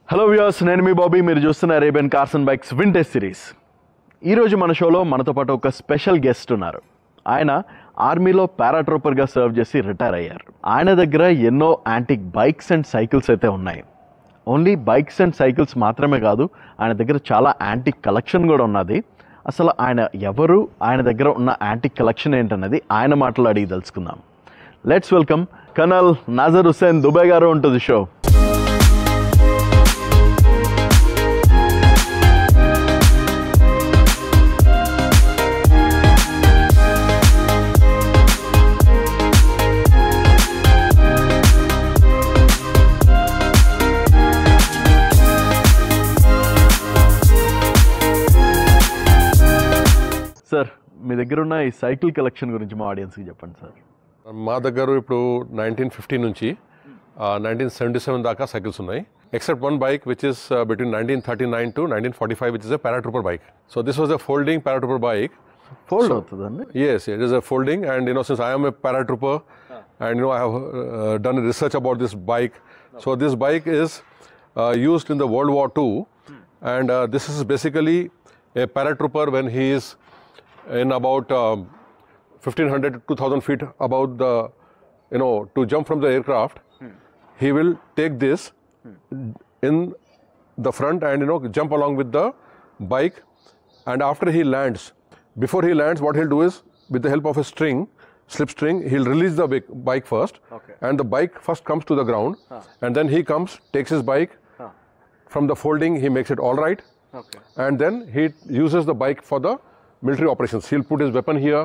Hello viewers, నేను మీ బాబీ. మీరు చూస్తున్న Arabian cars and bikes vintage series. ఈరోజు మన షోలో మనతో పాటు ఒక స్పెషల్ గెస్ట్ ఉన్నారు. ఆయన ఆర్మీలో పారాట్రూపర్గా సర్వ్ చేసి రిటైర్ అయ్యారు. ఆయన దగ్గర ఎన్నో యాంటిక్ బైక్స్ అండ్ సైకిల్స్ అయితే ఉన్నాయి. ఓన్లీ బైక్స్ అండ్ సైకిల్స్ మాత్రమే కాదు, ఆయన దగ్గర చాలా యాంటిక్ కలెక్షన్ కూడా ఉన్నది. అసలు ఆయన ఎవరు, ఆయన దగ్గర ఉన్న యాంటిక్ కలెక్షన్ ఏంటన్నది ఆయన మాటలు అడిగి తెలుసుకుందాం. Let's welcome colonel Nazar Hussain Dubey గారు టు ది షో. సార్, మీ దగ్గర ఉన్న ఈ సైకిల్ కలెక్షన్ గురించి మా ఆడియన్స్కి చెప్పండి సార్. మా దగ్గర ఇప్పుడు 1950 నుంచి 1977 దాకా సైకిల్స్ ఉన్నాయి. Except one bike which is between 1939 to 1945 which is a paratrooper bike. So this was a folding paratrooper bike. Fold అవుతుందండి? Yes, it is a folding, and since I am a paratrooper and I have done research about this bike. So this bike is used in the World War II, and this is basically a paratrooper when he is in about 1500 to 2000 feet above the, to jump from the aircraft. He will take this in the front and jump along with the bike, and after he lands, before he lands, what he'll do is, with the help of a string, slip string, he'll release the bike first. Okay. And the bike first comes to the ground, and then he comes, takes his bike from the folding, he makes it all right. Okay. And then he uses the bike for the military operations. He'll put his weapon here,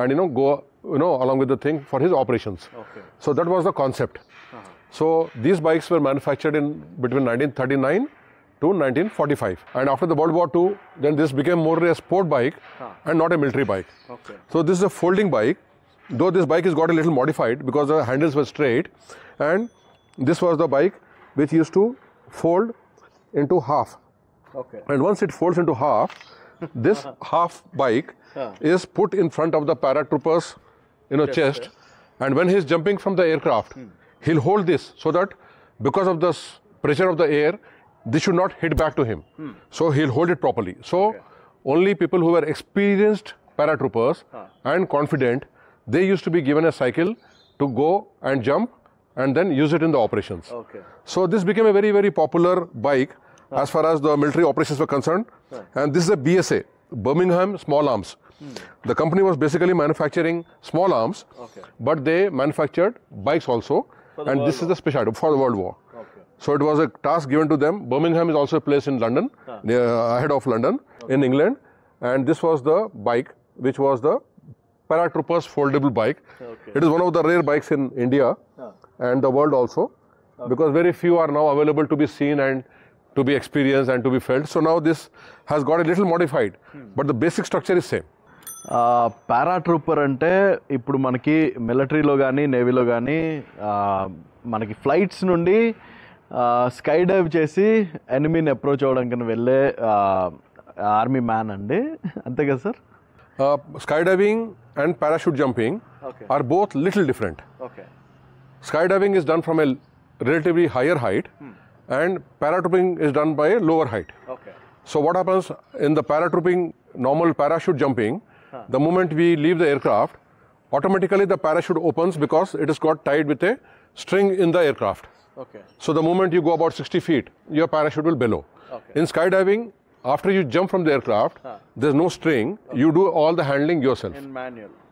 and go along with the thing for his operations. Okay. So that was the concept. So these bikes were manufactured in between 1939 to 1945, and after the World War II, then this became more a sport bike and not a military bike. Okay. So this is a folding bike, though this bike has got a little modified because the handles were straight, and this was the bike which used to fold into half. Okay. And once it folds into half, this half bike is put in front of the paratrooper's chest, and when he is jumping from the aircraft, he'll hold this so that because of the pressure of the air, this should not hit back to him. So he'll hold it properly. So only people who were experienced paratroopers and confident, they used to be given a cycle to go and jump and then use it in the operations. Okay. So this became a very, very popular bike as far as the military operations were concerned. And this is a BSA, Birmingham Small Arms. The company was basically manufacturing small arms, but they manufactured bikes also, and this is the specialty for the World War. Okay. So it was a task given to them. Birmingham is also a place in London, ahead of London, in England, and this was the bike which was the paratroopers foldable bike. Okay. It is one of the rare bikes in India and the world also, because very few are now available to be seen and to be experienced and to be felt. So now this has got a little modified, but the basic structure is same. పారాట్రూపర్ అంటే ఇప్పుడు మనకి మిలిటరీలో కానీ నేవీలో కానీ మనకి flights నుండి sky dive చేసి ఎనిమీని approach అవ్వడానికి వెళ్ళే ఆర్మీ మ్యాన్ అండి, అంతే కదా sir? Skydiving and parachute jumping are both little different. Okay. Skydiving is done from a relatively higher height, and paratrooping is done by a lower height. Okay. So what happens in the paratrooping, normal parachute jumping, the moment we leave the aircraft, automatically the parachute opens because it is got tied with a string in the aircraft. Okay. So the moment you go about 60 feet, your parachute will bellow. Okay. In skydiving, after you jump from the aircraft, there's no string. You do all the handling yourself.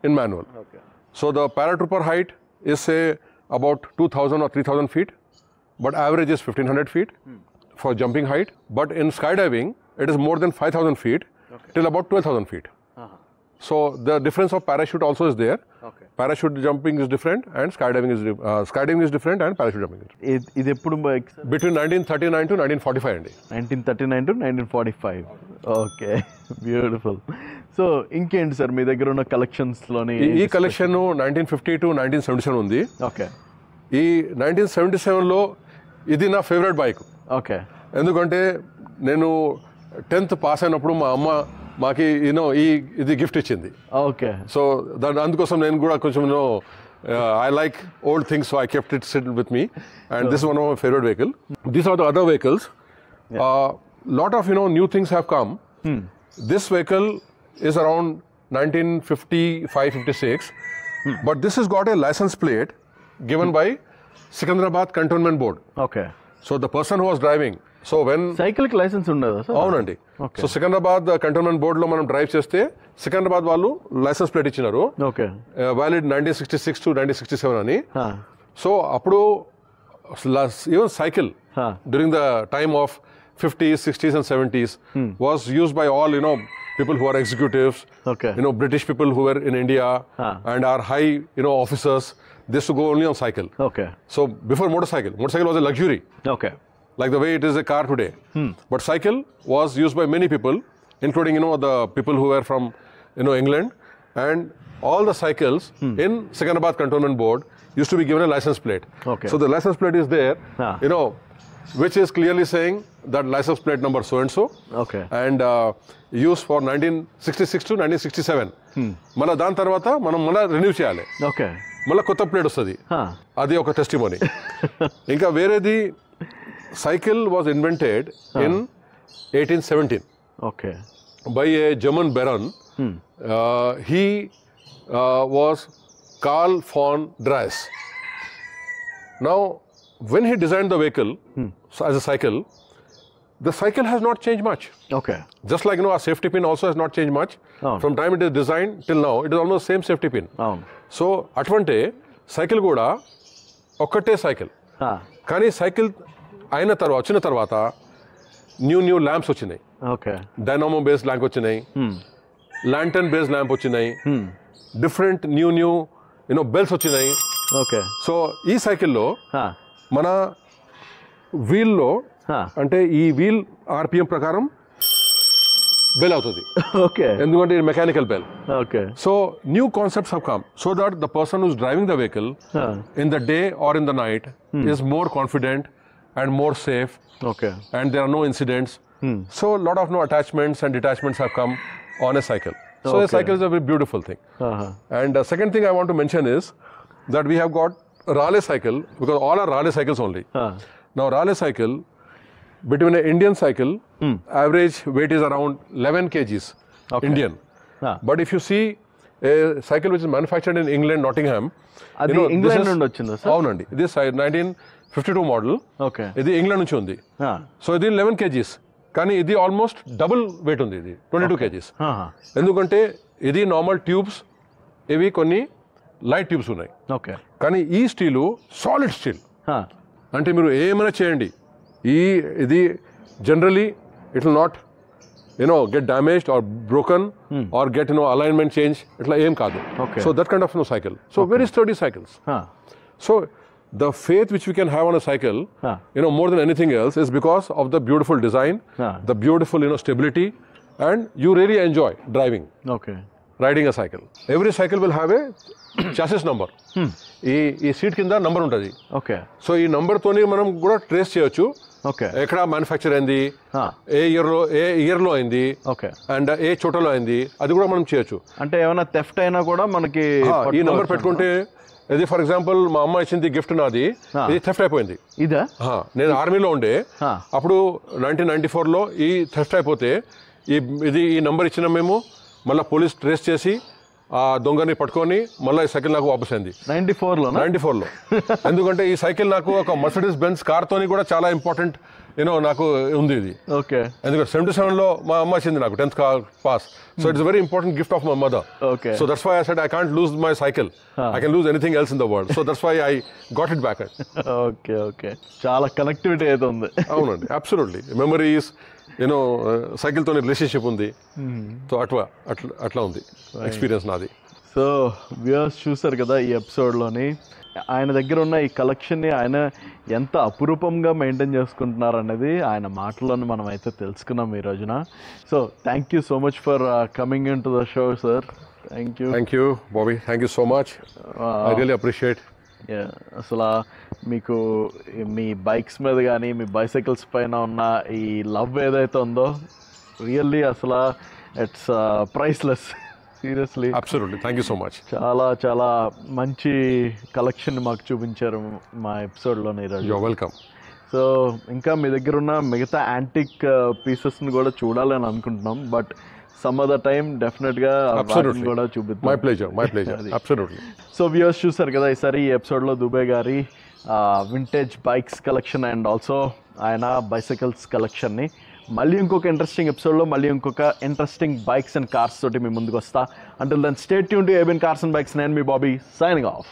In manual. Okay. So the paratrooper height is say about 2,000 or 3,000 feet, but average is 1,500 feet for jumping height. But in skydiving, it is more than 5,000 feet till about 12,000 feet. So the difference of parachute also is there. Okay. Parachute jumping is different, and skydiving is different, and parachute jumping is different. ఇది ఎప్పుడు Between 1939 to 1945 అండి. 1939 to 1945. Okay, beautiful. So ఇంకేంటి sir మీ దగ్గర ఉన్న కలెక్షన్స్లోని? ఈ collection 1950 to 1977 ఉంది. Okay. ఈ 1977లో ఇది నా ఫేవరెట్ బైక్. ఓకే. ఎందుకంటే నేను 10th పాస్ అయినప్పుడు మా అమ్మ మాకి ఇది గిఫ్ట్ ఇచ్చింది. ఓకే. సో అందుకోసం నేను కూడా కొంచెం I like old things, so I kept it sitting with me, and this is one of my favorite vehicles. These are the other vehicles Lot of new things have come. This vehicle is around 1955-56, but this has got a license plate given by Secunderabad Cantonment Board. Okay So the person who was driving, so when సైకిల్కి licence ఉండదా sir? అవునండి, so Secunderabad cantonment బోర్డులో మనం drive చేస్తే సికింద్రాబాద్ వాళ్ళు licence plate ఇచ్చినారు, okay valid 1966 to 1967 అని. So అప్పుడు even cycle during the time of 50s, 60s and 70s was used by all people who are executives, okay, British people who were in India and are high officers. They used to go only on cycle. Okay. So before motorcycle was a luxury. Okay. Like the way it is a car today. But cycle was used by many people, including the people who were from England, and all the cycles in Secunderabad Cantonment Board used to be given a license plate. Okay. So the license plate is there, which is clearly saying that license plate number so and so. Okay. And used for 1966 to 1967. మళ్ళీ దాని తర్వాత మనం మళ్ళీ renew చేయాలి. Okay. మళ్ళీ కొత్త plate వస్తుంది. అది ఒక టెస్టిమోనీ. ఇంకా వేరేది, cycle was invented in 1817. Okay. By a German baron. He was Karl von Drais. Now, when he designed the vehicle as a cycle, the cycle has not changed much. Okay. Just like our safety pin also has not changed much. From time it is designed till now, it is almost same safety pin. So, అటువంటి cycle కూడా ఒక్కటే cycle. కానీ cycle వచ్చిన తర్వాత new lamps వచ్చినాయి. Okay. Dynamo based lamp వచ్చినాయి, lantern based lamp వచ్చినాయి, different new bells వచ్చినాయి. ఓకే. సో ఈ సైకిల్లో మన వీల్లో అంటే ఈ వీల్ ఆర్పిఎం ప్రకారం బెల్ అవుతుంది. ఓకే. ఎందుకంటే ఇది mechanical bell. Okay. So new concepts have come so that the person who's driving the vehicle in the day or in the night is more confident and more safe. Okay. And there are no incidents. So a lot of attachments and detachments have come on a cycle. So a cycle is a very beautiful thing. And the second thing I want to mention is that we have got Raleigh cycle, because all are Raleigh cycles only. Now Raleigh cycle, between an Indian cycle, average weight is around 11 kgs. Indian. But if you see a cycle which is manufactured in England, Nottingham, అది England నుండి వచ్చిందా sir? అవునండి, ఇది 1952 model. Okay. ఇది England నుంచి ఉంది. So ఇది 11 kgs, కానీ ఇది ఆల్మోస్ట్ డబుల్ వెయిట్ ఉంది. ఇది 22 kgs. ఎందుకంటే ఇది నార్మల్ ట్యూబ్స్, ఇవి కొన్ని లైట్ ట్యూబ్స్ ఉన్నాయి. ఓకే. కానీ ఈ స్టీలు సాలిడ్ స్టీల్. అంటే మీరు ఏమైనా చేయండి, ఇది generally it will not get damaged or broken or get alignment change. ఇట్లా ఏం కాదు. Okay. So that kind of cycle. So very sturdy cycles. So the faith which we can have on a cycle, more than anything else, is because of the beautiful design, the beautiful stability, and you really enjoy driving. Okay. Riding a cycle. Every cycle will have a chassis number. ఈ seat కింద number ఉంటుంది. Okay. So ఈ number తోని మనం కూడా trace చేయొచ్చు. Okay. ఎక్కడ manufacture అయింది, ఏ ఇయర్ లో అయింది, ఓకే, అండ్ ఏ చోటలో అయింది, అది కూడా మనం చేయొచ్చు. అంటే ఏమైనా థెఫ్ట్ అయినా కూడా మనకి ఈ నంబర్ పెట్టుకుంటే, ఇది ఫర్ ఎగ్జాంపుల్ మా అమ్మ ఇచ్చింది గిఫ్ట్, నాది ఇది థెఫ్ట్ అయిపోయింది. ఇదా? నేను ఆర్మీలో ఉండే అప్పుడు 1994లో ఈ థెఫ్ట్ అయిపోతే ఈ నంబర్ ఇచ్చిన మేము మళ్ళీ పోలీస్ ట్రేస్ చేసి ఆ దొంగని పట్టుకొని మళ్ళీ ఈ సైకిల్ నాకు వాపస్ అయింది 94లో. ఎందుకంటే ఈ సైకిల్ నాకు ఒక మర్సిడీస్ బెంజ్ కార్ తోని కూడా చాలా ఇంపార్టెంట్ నాకు ఉంది ఇది. ఓకే. ఎందుకంటే 77లో మా అమ్మ ఇచ్చింది నాకు 10th పాస్. So it's very important gift of my mother. Okay. So that's why I said I can't lose my cycle, I can lose anything else in the world. So that's why I got it back. Okay. Okay. చాలా connectivity అయితే ఉంది. అవునండి, absolutely. Memories, cycle తోని relationship ఉంది. So అట్లా ఉంది experience నాది. So viewers చూసారు కదా ఈ ఎపిసోడ్లోని ఆయన దగ్గర ఉన్న ఈ కలెక్షన్ని ఆయన ఎంత అపురూపంగా మెయింటైన్ చేసుకుంటున్నారు అనేది ఆయన మాటల్లోనే మనం అయితే తెలుసుకున్నాం ఈ రోజున. So thank you so much for coming in to the show sir. Thank you Bobby. Thank you so much. I really appreciate. అసలు మీకు మీ బైక్స్ మీద కానీ మీ బైసైకిల్స్ పైన ఉన్న ఈ లవ్ ఏదైతే ఉందో రియల్లీ అసలు it's priceless. Seriously, absolutely. Thank you so much. చాలా చాలా మంచి కలెక్షన్ మాకు చూపించారు మా ఎపిసోడ్లోనే ఈరోజు. You are welcome. సో ఇంకా మీ దగ్గర ఉన్న మిగతా యాంటిక్ పీసెస్ని కూడా చూడాలని అనుకుంటున్నాం, బట్ సమ్ అదర్ టైం డెఫినెట్గా కూడా చూపిద్దాం. My pleasure absolutely. So viewers చూసారు కదా ఈసారి ఈ ఎపిసోడ్లో దుబే గారి vintage bikes collection and also ఆయన బైసైకిల్స్ కలెక్షన్ని. మళ్ళీ ఇంకొక ఇంట్రెస్టింగ్ ఎపిసోడ్లో మళ్ళీ ఇంకొక ఇంట్రెస్టింగ్ బైక్స్ అండ్ కార్స్ తోటి మీ ముందుకు వస్తా. Until then stay tuned to ABN cars and bikes. నేను మీ బాబీ, సైనింగ్ ఆఫ్.